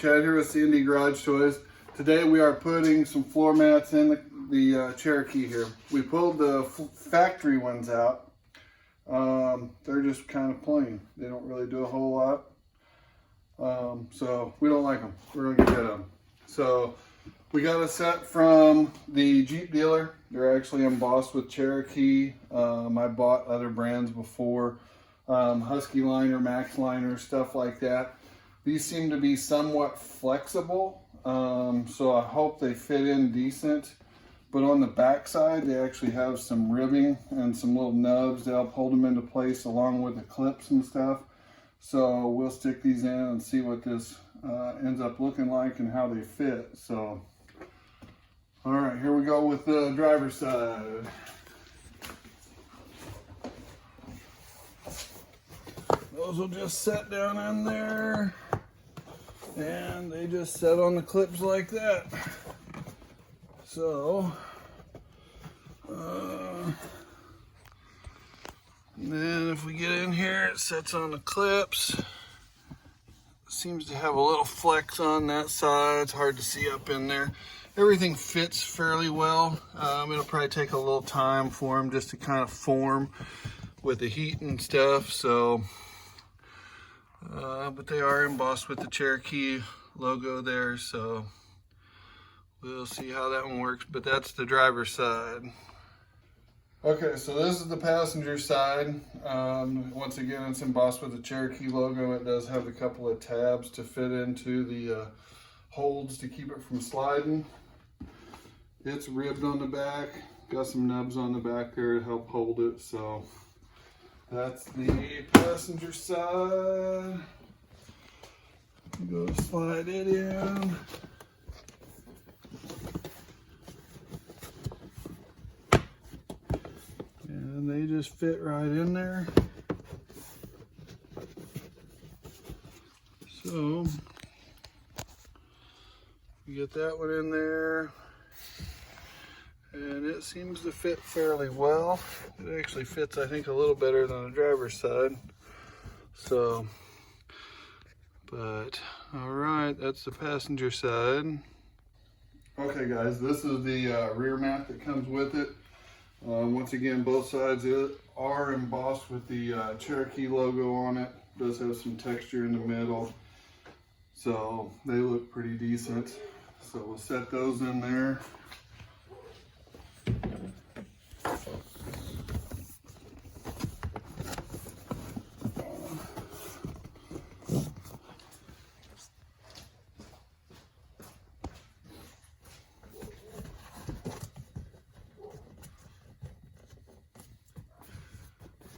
Chad here with C&D Garage Toys. Today we are putting some floor mats in the Cherokee here. We pulled the factory ones out. They're just kind of plain. They don't really do a whole lot. So we don't like them. We're going to get rid of them. So we got a set from the Jeep dealer. They're actually embossed with Cherokee. I bought other brands before. Husky liner, Max liner, stuff like that. These seem to be somewhat flexible, so I hope they fit in decent. But on the back side, they actually have some ribbing and some little nubs to help hold them into place along with the clips and stuff. So we'll stick these in and see what this ends up looking like and how they fit. So, all right, here we go with the driver's side. Those will just set down in there, and they just set on the clips like that. So, and then if we get in here, it sets on the clips. Seems to have a little flex on that side. It's hard to see up in there. Everything fits fairly well. It'll probably take a little time for them just to kind of form with the heat and stuff. So. But they are embossed with the Cherokee logo there, so we'll see how that one works. But that's the driver's side. Okay, so this is the passenger side. Once again, it's embossed with the Cherokee logo. It does have a couple of tabs to fit into the holds to keep it from sliding. It's ribbed on the back. Got some nubs on the back there to help hold it. So that's the passenger side. Go slide it in. And they just fit right in there. So you get that one in there. And it seems to fit fairly well. It actually fits, I think, a little better than the driver's side. So, but all right, that's the passenger side. Okay, guys, this is the rear mat that comes with it. Once again, both sides are embossed with the Cherokee logo on it. It does have some texture in the middle, so they look pretty decent. So we'll set those in there.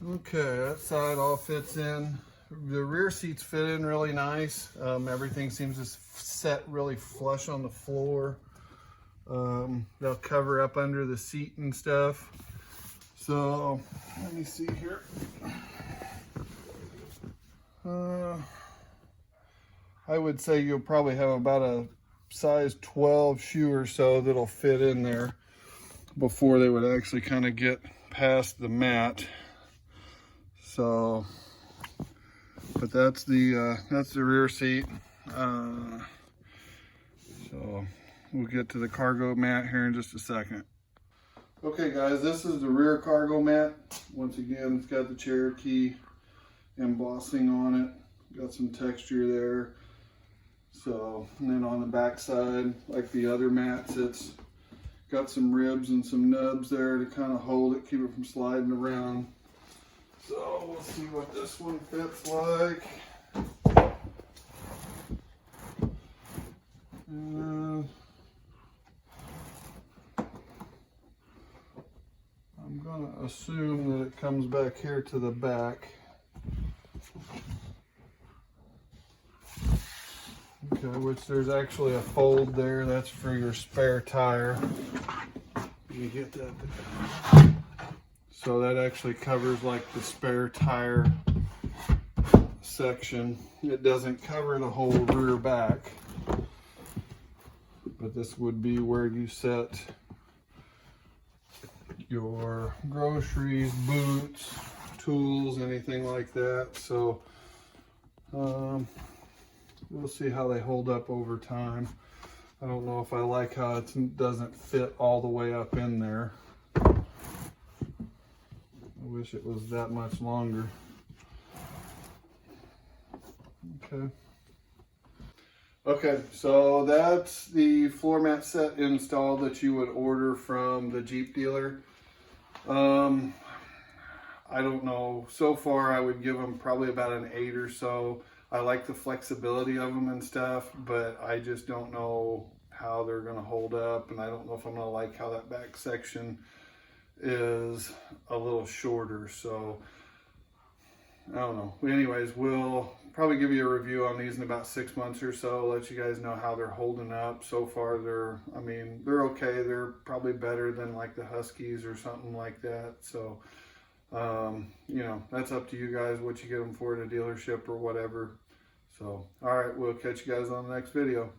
Okay, that side all fits in. The rear seats fit in really nice. Everything seems to set really flush on the floor. They'll cover up under the seat and stuff. So let me see here. I would say you'll probably have about a size 12 shoe or so that'll fit in there before they would actually kind of get past the mat. So, but that's the rear seat. So we'll get to the cargo mat here in just a second. Okay, guys, this is the rear cargo mat. Once again, it's got the Cherokee embossing on it. Got some texture there. So, and then on the back side, like the other mats, it's got some ribs and some nubs there to kind of hold it, keep it from sliding around. So we'll see what this one fits like. I'm gonna assume that it comes back here to the back. Okay, which there's actually a fold there. That's for your spare tire. You get that. So that actually covers like the spare tire section. It doesn't cover the whole rear back, but this would be where you set your groceries, boots, tools, anything like that. So we'll see how they hold up over time. I don't know if I like how it doesn't fit all the way up in there. I wish it was that much longer. Okay. Okay, so that's the floor mat set installed that you would order from the Jeep dealer. I don't know. So far, I would give them probably about an 8 or so. I like the flexibility of them and stuff, but I just don't know how they're going to hold up, and I don't know if I'm going to like how that back section is a little shorter. So I don't know. Anyways, we'll probably give you a review on these in about 6 months or so, let you guys know how they're holding up. So far, they're okay. They're probably better than like the Huskies or something like that. So you know, that's up to you guys what you get them for at a dealership or whatever. So, all right, we'll catch you guys on the next video.